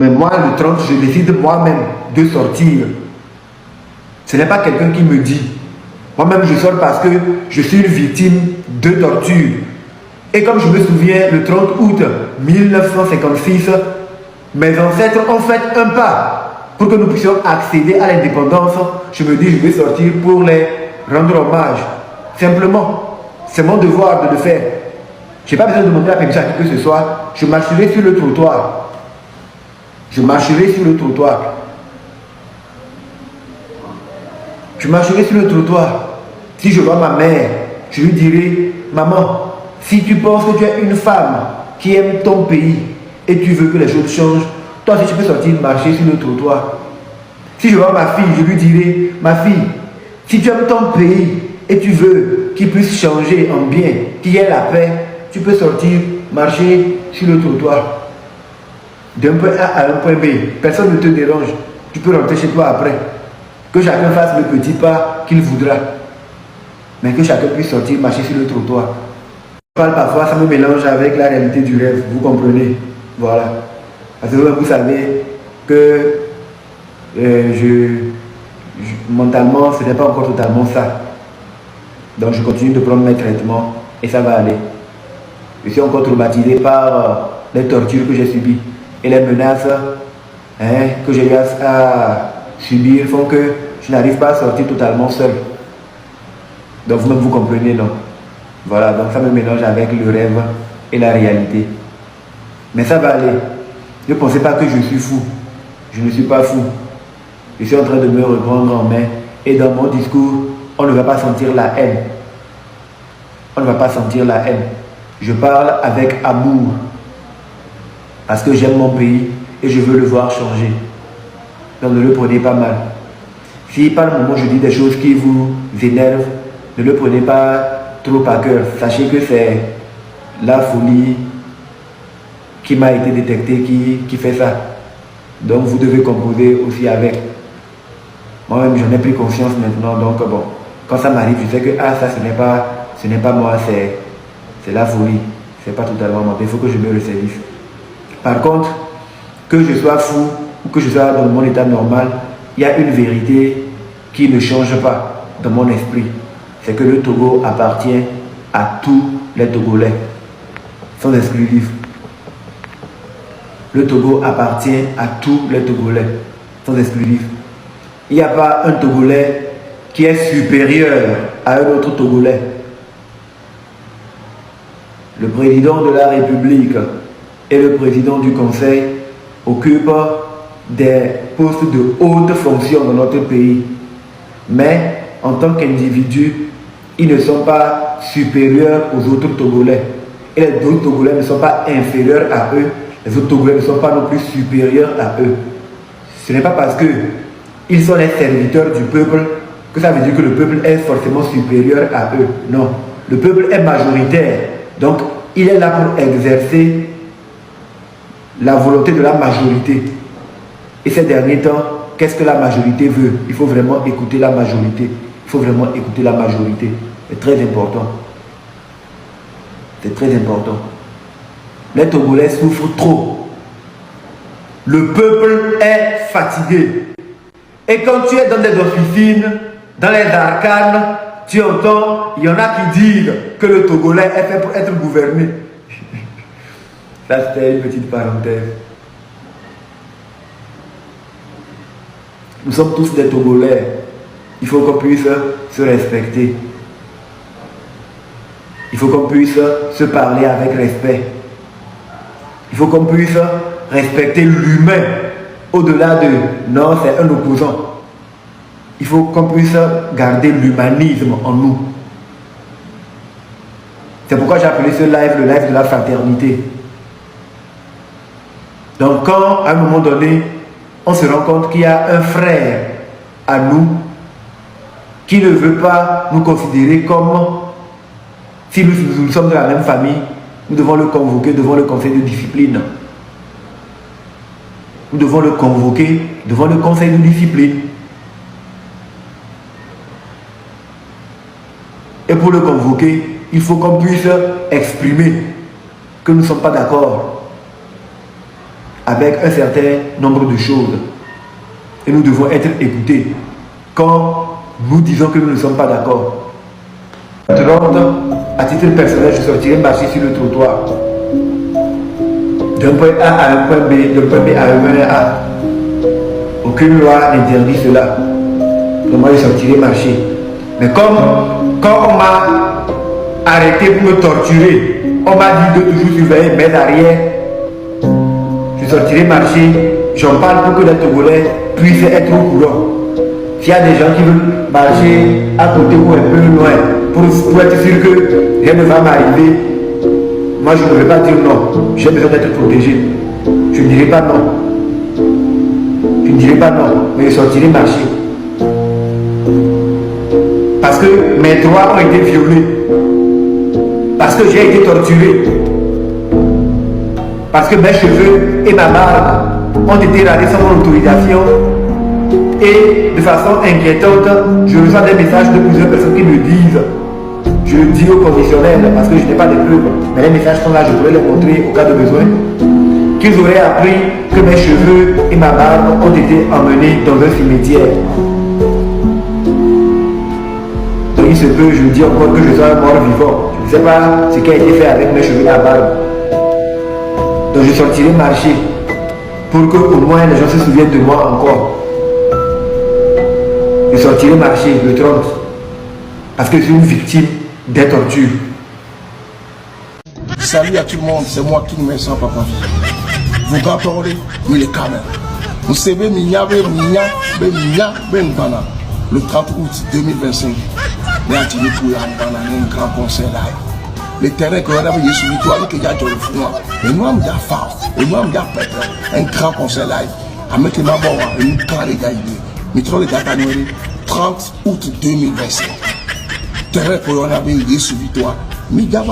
Mais moi, le 30, je décide moi-même de sortir. Ce n'est pas quelqu'un qui me dit. Moi-même, je sors parce que je suis une victime de torture. Et comme je me souviens, le 30 août 1956, mes ancêtres ont fait un pas pour que nous puissions accéder à l'indépendance. Je me dis, je vais sortir pour les rendre hommage. Simplement, c'est mon devoir de le faire. Je n'ai pas besoin de demander la permission à qui que ce soit. Je marcherai sur le trottoir. Je marcherai sur le trottoir. Je marcherai sur le trottoir. Si je vois ma mère, je lui dirai, maman, si tu penses que tu es une femme qui aime ton pays et tu veux que les choses changent, toi aussi tu peux sortir marcher sur le trottoir. Si je vois ma fille, je lui dirai, ma fille, si tu aimes ton pays et tu veux qu'il puisse changer en bien, qu'il y ait la paix, tu peux sortir marcher sur le trottoir. D'un point A à un point B, personne ne te dérange. Tu peux rentrer chez toi après. Que chacun fasse le petit pas qu'il voudra. Mais que chacun puisse sortir, marcher sur le trottoir. Je parle parfois, ça me mélange avec la réalité du rêve, vous comprenez? Voilà. Parce que vous savez que mentalement, ce n'est pas encore totalement ça. Donc je continue de prendre mes traitements et ça va aller. Je suis encore traumatisé par les tortures que j'ai subies et les menaces que j'ai eu à subir font que je n'arrive pas à sortir totalement seul. Donc vous-même vous comprenez, non? Voilà, donc ça me mélange avec le rêve et la réalité. Mais ça va aller. Ne pensez pas que je suis fou. Je ne suis pas fou. Je suis en train de me reprendre en main. Et dans mon discours, on ne va pas sentir la haine. On ne va pas sentir la haine. Je parle avec amour. Parce que j'aime mon pays et je veux le voir changer. Donc ne le prenez pas mal. Si par le moment je dis des choses qui vous énervent, ne le prenez pas trop à cœur. Sachez que c'est la folie qui m'a été détectée qui fait ça. Donc vous devez composer aussi avec. Moi-même j'en ai pris conscience maintenant. Donc bon, quand ça m'arrive, je sais que ça ce n'est pas moi, c'est la folie. C'est pas totalement moi. Il faut que je me ressaisisse. Par contre, que je sois fou ou que je sois dans mon état normal, il y a une vérité qui ne change pas dans mon esprit. C'est que le Togo appartient à tous les Togolais, sans exclusif. Le Togo appartient à tous les Togolais, sans exclusif. Il n'y a pas un Togolais qui est supérieur à un autre Togolais. Le président de la République et le président du Conseil occupent des postes de haute fonction dans notre pays. Mais en tant qu'individus, ils ne sont pas supérieurs aux autres Togolais. Et les autres Togolais ne sont pas inférieurs à eux. Les autres Togolais ne sont pas non plus supérieurs à eux. Ce n'est pas parce qu'ils sont les serviteurs du peuple que ça veut dire que le peuple est forcément supérieur à eux. Non. Le peuple est majoritaire. Donc, il est là pour exercer la volonté de la majorité. Et ces derniers temps, qu'est-ce que la majorité veut? Il faut vraiment écouter la majorité. Il faut vraiment écouter la majorité. C'est très important. C'est très important. Les Togolais souffrent trop. Le peuple est fatigué. Et quand tu es dans des officines, dans les arcanes, tu entends, il y en a qui disent que le Togolais est fait pour être gouverné. Ça, c'était une petite parenthèse. Nous sommes tous des Togolais. Il faut qu'on puisse se respecter. Il faut qu'on puisse se parler avec respect. Il faut qu'on puisse respecter l'humain au-delà de non, c'est un opposant. Il faut qu'on puisse garder l'humanisme en nous. C'est pourquoi j'ai appelé ce live le live de la fraternité. Donc quand à un moment donné, on se rend compte qu'il y a un frère à nous qui ne veut pas nous considérer comme si nous sommes de la même famille, nous devons le convoquer devant le conseil de discipline. Nous devons le convoquer devant le conseil de discipline. Et pour le convoquer, il faut qu'on puisse exprimer que nous ne sommes pas d'accord avec un certain nombre de choses. Et nous devons être écoutés quand nous disons que nous ne sommes pas d'accord. À titre personnel, je sortirai marcher sur le trottoir. D'un point A à un point B, d'un point B à un point A. Aucune loi n'interdit cela. Donc moi, je sortirai marcher. Mais comme quand on m'a arrêté pour me torturer, on m'a dit de toujours surveiller mes arrières, je sortirai marcher. J'en parle pour que les Togolais puissent être au courant. S'il y a des gens qui veulent marcher à côté ou un peu loin pour être sûr que rien ne va m'arriver, moi je ne vais pas dire non. J'ai besoin d'être protégé. Je ne dirai pas non. Je ne dirai pas non, mais je sortirai marcher. Parce que mes droits ont été violés. Parce que j'ai été torturé. Parce que mes cheveux et ma barbe ont été rasés sans mon autorisation. Et de façon inquiétante, je reçois des messages de plusieurs personnes qui me disent, je le dis au conditionnel parce que je n'ai pas de preuves, mais les messages sont là, je pourrais les montrer au cas de besoin, qu'ils auraient appris que mes cheveux et ma barbe ont été emmenés dans un cimetière. Donc il se peut, je dis encore que je sois un mort vivant. Je ne sais pas ce qui a été fait avec mes cheveux et ma barbe. Donc je sortirai marcher pour que au moins les gens se souviennent de moi encore. Je sortirai marcher le 30 parce que je suis une victime des tortures. Salut à tout le monde, c'est moi qui me sens papa. Vous entendez, il est quand même. Vous savez, le 30 août 2025, il y a un grand concert là. Le terrain que vous avez suivi, que y a le fond, et nous avons fait, et nous avons fait un grand concert là. À mettre ma voix, une grande égalité. Mais trop les gars, 30 août 2025. Terrain que vous avez suivi, toi, mais il y a un